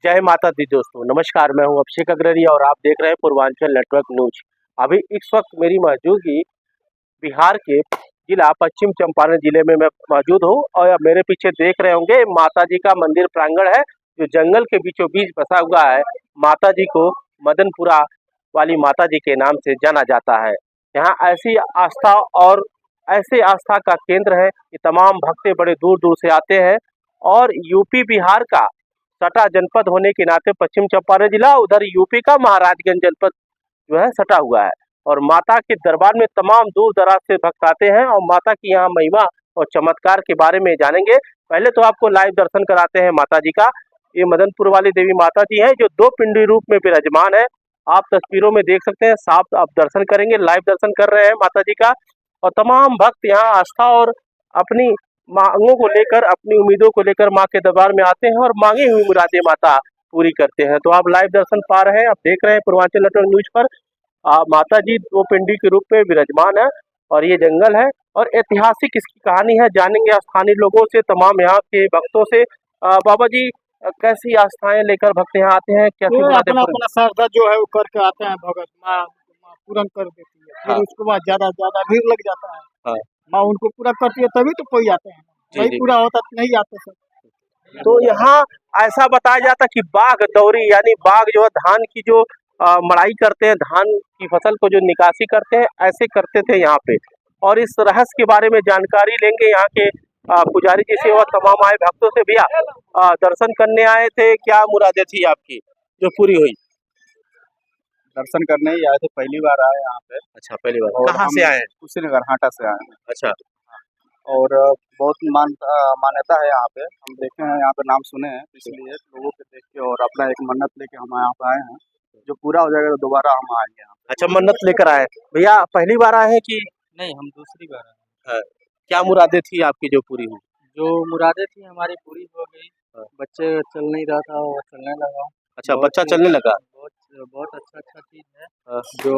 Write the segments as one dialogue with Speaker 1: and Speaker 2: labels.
Speaker 1: जय माता दी दोस्तों, नमस्कार। मैं हूं अभिषेक अग्रणी और आप देख रहे हैं पूर्वांचल नेटवर्क न्यूज। अभी इस वक्त मेरी मौजूदगी बिहार के जिला पश्चिम चंपारण जिले में मैं मौजूद हूं और मेरे पीछे देख रहे होंगे माता जी का मंदिर प्रांगण है जो जंगल के बीचों बीच बसा हुआ है। माता जी को मदनपुरा वाली माता जी के नाम से जाना जाता है। यहाँ ऐसी आस्था और ऐसे आस्था का केंद्र है कि तमाम भक्त बड़े दूर दूर से आते हैं और यूपी बिहार का सटा जनपद होने के नाते पश्चिम चंपारण जिला, उधर यूपी का महाराजगंज जनपद जो है सटा हुआ है। और माता के दरबार में तमाम दूर दराज से भक्त आते हैं और माता की यहाँ महिमा और चमत्कार के बारे में जानेंगे। पहले तो आपको लाइव दर्शन कराते हैं माता जी का। ये मदनपुर वाली देवी माता जी हैं जो दो पिंडी रूप में विराजमान है। आप तस्वीरों में देख सकते हैं, साफ आप दर्शन करेंगे, लाइव दर्शन कर रहे हैं माता जी का। और तमाम भक्त यहाँ आस्था और अपनी मांगों को लेकर, अपनी उम्मीदों को लेकर माँ के दरबार में आते हैं और मांगी हुई मुरादें माता पूरी करते हैं। तो आप लाइव दर्शन पा रहे हैं, आप देख रहे हैं पूर्वांचल नेटवर्क न्यूज पर। माता जी दो पिंडी के रूप में विराजमान है और ये जंगल है और ऐतिहासिक इसकी कहानी है। जानेंगे स्थानीय लोगों से, तमाम यहाँ के भक्तों से। बाबा जी, कैसी आस्थाएं लेकर भक्त यहाँ आते हैं, कैसी मुरादें
Speaker 2: अपना अपना श्रद्धा जो है वो करके आते हैं। भगत माँ पूर्ण कर देती है, फिर उसके बाद ज्यादा ज्यादा भीड़ लग जाता है।
Speaker 1: हाँ।
Speaker 2: माँ उनको पूरा करती है तभी तो कोई आते हैं, नहीं पूरा होता तो नहीं आते सब।
Speaker 1: तो यहाँ ऐसा बताया जाता कि बाघ दौरी, यानी बाघ जो है धान की जो मड़ाई करते हैं, धान की फसल को जो निकासी करते हैं, ऐसे करते थे यहाँ पे। और इस रहस्य के बारे में जानकारी लेंगे यहाँ के पुजारी जी से और तमाम आए भक्तों से। भैया, दर्शन करने आए थे, क्या मुरादें थी आपकी जो पूरी हुई?
Speaker 3: दर्शन करने ही आए थे, पहली बार आए यहाँ पे।
Speaker 1: अच्छा, पहली बार। कहाँ से आए हैं?
Speaker 3: कुशीनगर हाटा से आए हैं।
Speaker 1: अच्छा।
Speaker 3: और बहुत मान्यता है यहाँ पे, हम देखे हैं यहाँ पे, नाम सुने हैं, इसलिए लोगों के देख के और अपना एक मन्नत लेके हम यहाँ पे आए हैं। जो पूरा हो जाएगा तो दोबारा हम आएंगे यहाँ।
Speaker 1: अच्छा, मन्नत लेकर आए। भैया पहली बार आए हैं कि
Speaker 4: नहीं, हम दूसरी बार आए।
Speaker 1: क्या मुरादें थी आपकी जो पूरी हुई?
Speaker 4: जो मुरादें थी हमारी पूरी हो गई। बच्चे चल नहीं रहा था और चलने लगा।
Speaker 1: अच्छा, बच्चा चलने लगा।
Speaker 4: बहुत बहुत अच्छा चीज है जो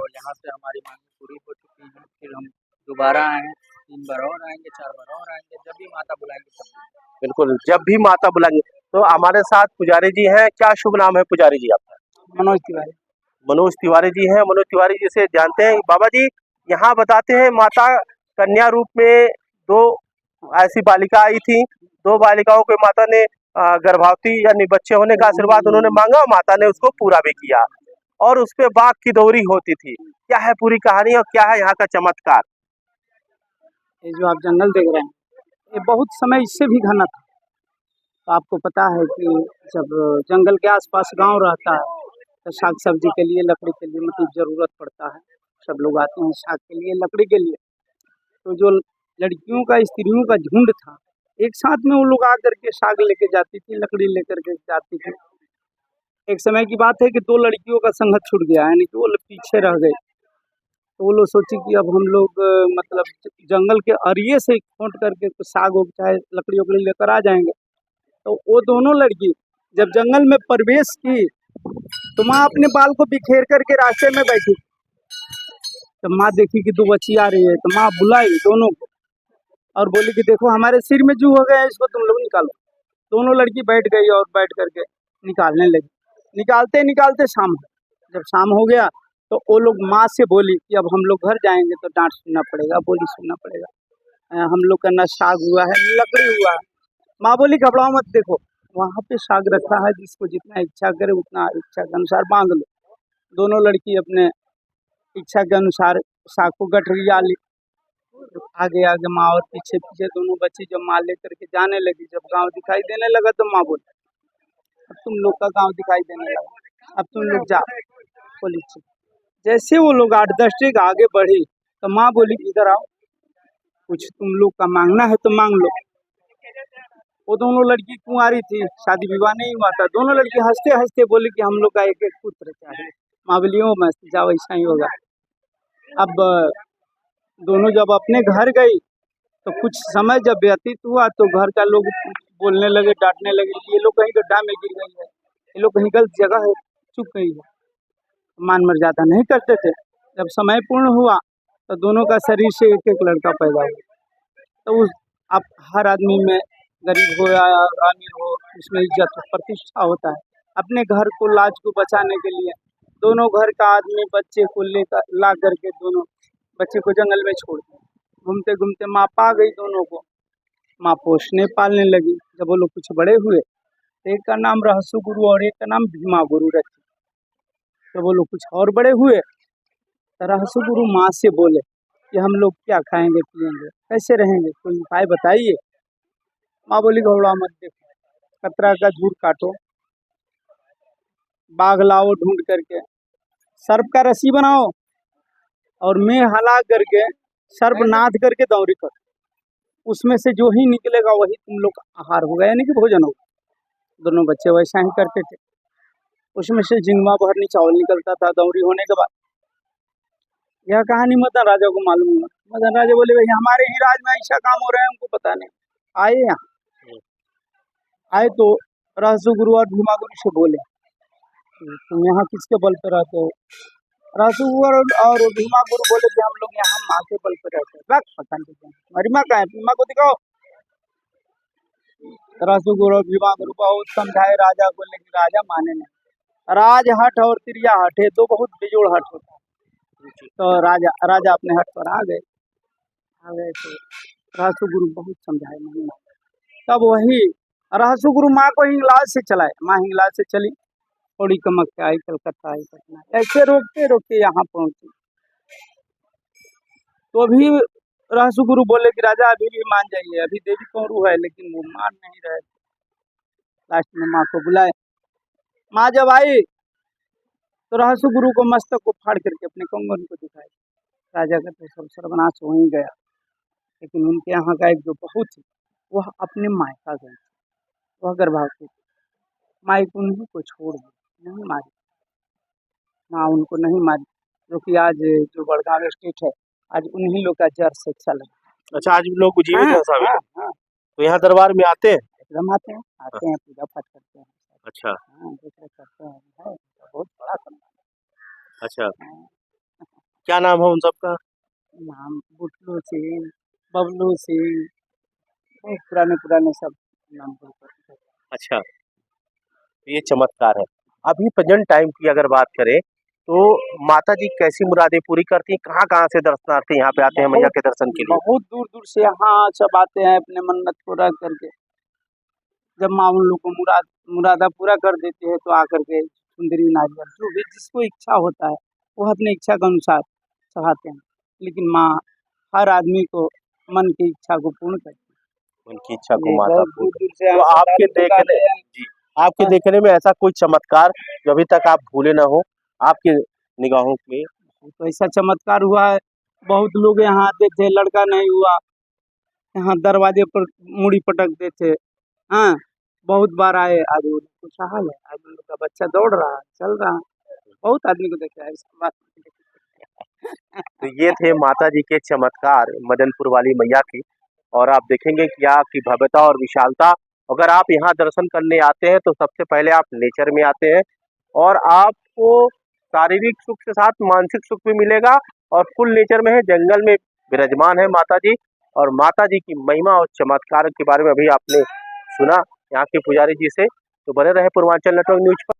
Speaker 4: यहाँ से हमारी मांग पूरी हो चुकी है। फिर हम दोबारा आए हैं, 3 बार और आएंगे, 4 बार और आएंगे, जब भी माता बुलाएंगे तब।
Speaker 1: बिल्कुल, जब भी माता बुलाएंगे। तो हमारे साथ पुजारी जी हैं, क्या शुभ नाम है पुजारी जी आपका?
Speaker 2: मनोज तिवारी।
Speaker 1: मनोज तिवारी जी हैं। मनोज तिवारी जी से जानते हैं। बाबा जी, यहाँ बताते हैं माता कन्या रूप में 2 ऐसी बालिका आई थी। 2 बालिकाओं के माता ने गर्भवती यानी बच्चे होने का आशीर्वाद उन्होंने मांगा, माता ने उसको पूरा भी किया और उस पे बाघ की दौरी होती थी। क्या है पूरी कहानी और क्या है यहाँ का चमत्कार?
Speaker 2: ये जो आप जंगल देख रहे हैं, ये बहुत समय इससे भी घना था। तो आपको पता है कि जब जंगल के आसपास गांव रहता है तो साग सब्जी के लिए, लकड़ी के लिए मतलब जरूरत पड़ता है। सब लोग आते हैं साग के लिए, लकड़ी के लिए। तो जो लड़कियों का, स्त्रियों का झुंड था, एक साथ में वो लोग आकर के साग लेके जाती थी, लकड़ी लेकर के जाती थी। एक समय की बात है कि 2 लड़कियों का संगत छूट गया, यानी कि वो लोग पीछे रह गए। तो वो लोग सोचे कि अब हम लोग मतलब जंगल के अरिये से खोंट करके तो साग हो चाहे लकड़ी वकड़ी लेकर आ जाएंगे। तो वो दोनों लड़की जब जंगल में प्रवेश की तो माँ अपने बाल को बिखेर करके रास्ते में बैठी। तो माँ देखी कि 2 बच्ची आ रही है तो माँ बुलाई दोनों को और बोली कि देखो हमारे सिर में जू हो गया है, इसको तुम लोग निकालो। दोनों लड़की बैठ गई और बैठ करके निकालने लगी। निकालते निकालते शाम हो, जब शाम हो गया तो वो लोग माँ से बोली कि अब हम लोग घर जाएंगे तो डांट सुनना पड़ेगा, बोली सुनना पड़ेगा। हम लोग का न साग हुआ है न लकड़ी हुआ है। माँ बोली घबराओ मत, देखो वहाँ पे साग रखा है, जिसको जितना इच्छा करे उतना इच्छा के अनुसार मांग लो। दोनों लड़की अपने इच्छा के अनुसार साग को गठरिया ली। आगे आगे माँ और पीछे पीछे दोनों बच्ची जब माँ लेकर के जाने लगी, जब गांव दिखाई देने लगा तो माँ बोली अब तुम लोग का गांव दिखाई देने लगा, अब तुम लोग जाओ। बोली जैसे वो लोग 8-10 डेग आगे बढ़ी तो माँ बोली इधर आओ, कुछ तुम लोग का मांगना है तो मांग लो। वो दोनों लड़की कुंवारी थी, शादी विवाह नहीं हुआ था। दोनों लड़की हंसते हंसते बोली कि हम लोग का एक पुत्र चाहिए। माँ बोली ओ मस्त, जाओ ऐसा ही होगा। अब दोनों जब अपने घर गई तो कुछ समय जब व्यतीत हुआ तो घर का लोग बोलने लगे, डांटने लगे कि ये लोग कहीं गड्ढा में गिर गई है, ये लोग कहीं गलत जगह है, चुप गई है। मान मर्यादा नहीं करते थे। जब समय पूर्ण हुआ तो दोनों का शरीर से एक एक लड़का पैदा हुआ। तो उस अब हर आदमी में, गरीब हो या अमीर हो, उसमें इज्जत प्रतिष्ठा होता है। अपने घर को लाज को बचाने के लिए दोनों घर का आदमी बच्चे को लेकर ला करके दोनों बच्चे को जंगल में छोड़ दिया। घूमते घूमते माँ पा गई दोनों को। माँ पोसने पालने लगी। जब वो लोग कुछ बड़े हुए, एक का नाम रहसु गुरु और एक का नाम भीमा गुरु रखे। तो वो लोग कुछ और बड़े हुए तो रहसु गुरु माँ से बोले कि हम लोग क्या खाएंगे पिएंगे, कैसे रहेंगे, कोई उपाय बताइए। माँ बोली घबराओ मत, देखो कतरा का झूठ काटो, बाघ लाओ ढूंढ करके, सर्प का रस्सी बनाओ और मैं हला करके सर्प नाद करके दौरी करो, उसमें से जो ही निकलेगा वही तुम लोग का आहार होगा, यानी कि भोजन होगा। दोनों बच्चे वैसा ही करते थे। उसमें से झिंगवा भरनी चावल निकलता था दौरी होने के बाद। यह कहानी मदन राजा को मालूम हुआ। मदन राजा बोले भाई हमारे ही राज में ऐसा काम हो रहा है, हमको पता नहीं। आए यहाँ आए तो रहसु गुरु और भीमा गुरु से बोले तुम यहाँ किसके बल पर रहते हो। रहसु गुरु और भीमा गुरु बोले कि हम लोग यहाँ माँ के बल पर रहते हैं। बस पता नहीं हमारी माँ कहाँ है, भीमा को दिखाओ। रहसु गुरु और भीमा गुरु बहुत समझाए राजा को, लेकिन राजा माने नहीं। राज हट और त्रिया हट है, दो बहुत बेजोड़ हट होता है। तो राजा अपने हट पर आ गए तो रहसु गुरु बहुत समझाए नहीं माने। तब वही रहसु गुरु माँ को हिंगलाज से चलाए। माँ हिंगलाज से चली, थोड़ी कमक के आई, कलकत्ता आई, पटना, ऐसे रोकते रोकते यहाँ पहुंची। तो अभी रहसु गुरु बोले कि राजा अभी भी मान जाइए, अभी देवी कौरू है, लेकिन वो मान नहीं रहे। लास्ट में माँ को बुलाए। माँ जब आई तो रहसु गुरु को मस्तक को फाड़ करके अपने कंगन को दिखाई। राजा का तो सब सर्वनाश हो ही गया। लेकिन उनके यहाँ का एक जो बहू थी वह अपने मायका गई, वह गर्भवती थी। मायका उन्हीं को छोड़ दी, नहीं मारी। माँ उनको नहीं मारी, जो कि आज जो बड़गांव स्टेट है आज उन्हीं लोग का जर से चल रहा है।
Speaker 1: अच्छा, आज भी लोग जीवित हैं साहब?
Speaker 2: हाँ,
Speaker 1: तो यहाँ दरबार में आते हैं?
Speaker 2: एकदम आते हैं पूजा पाठ करते हैं।
Speaker 1: अच्छा
Speaker 2: हाँ, करते हैं, है बहुत बड़ा सम्मान।
Speaker 1: अच्छा,
Speaker 2: हाँ,
Speaker 1: क्या नाम है उन सबका?
Speaker 2: नाम बुटलू सिंह, बबलू सिंह, बहुत पुराने सब नाम बोलते हैं।
Speaker 1: अच्छा, ये चमत्कार है। अभी प्रेजेंट टाइम की अगर बात करें तो माता जी कैसी मुरादें पूरी करती हैं? कहाँ-कहाँ से दर्शनार्थी यहाँ पे आते हैं मैया के दर्शन के लिए?
Speaker 2: बहुत दूर दूर से यहाँ सब आते हैं अपने मन्नत पूरा करके। जब माँ उन लोग को मुरादा पूरा कर देती है तो आकर के सुंदरी नारियल जो भी जिसको इच्छा होता है वो अपनी इच्छा के अनुसार चढ़ाते हैं। लेकिन माँ हर आदमी को मन की इच्छा को पूर्ण करती है।
Speaker 1: उनकी इच्छा को
Speaker 2: ये
Speaker 1: माता
Speaker 2: बहुत
Speaker 1: पूर्ण
Speaker 2: दूर दूर से
Speaker 1: तो
Speaker 2: यहाँ
Speaker 1: आपके
Speaker 2: श्रद्धालु लोग आते
Speaker 1: देखने
Speaker 2: हैं।
Speaker 1: जी, आपके देखने में ऐसा कोई चमत्कार जो अभी तक आप भूले ना हो आपकी निगाहों में?
Speaker 2: तो ऐसा चमत्कार हुआ है, बहुत लोग यहाँ आते थे, लड़का नहीं हुआ, यहाँ दरवाजे पर मुड़ी पटकते थे। हाँ, बहुत बार आए, आज वो खुशहाल है, आज उन लोग का बच्चा दौड़ रहा है, चल रहा है। बहुत आदमी को देखा है ऐसा बात।
Speaker 1: तो ये थे माता जी के चमत्कार मदनपुर वाली मैया की। और आप देखेंगे कि यहाँ की भव्यता और विशालता। अगर आप यहाँ दर्शन करने आते हैं तो सबसे पहले आप नेचर में आते हैं और आपको शारीरिक सुख के साथ मानसिक सुख भी मिलेगा। और फुल नेचर में है, जंगल में विराजमान है माता जी। और माता जी की महिमा और चमत्कार के बारे में अभी आपने सुना यहाँ के पुजारी जी से। तो बने रहे पूर्वांचल नेटवर्क न्यूज पर।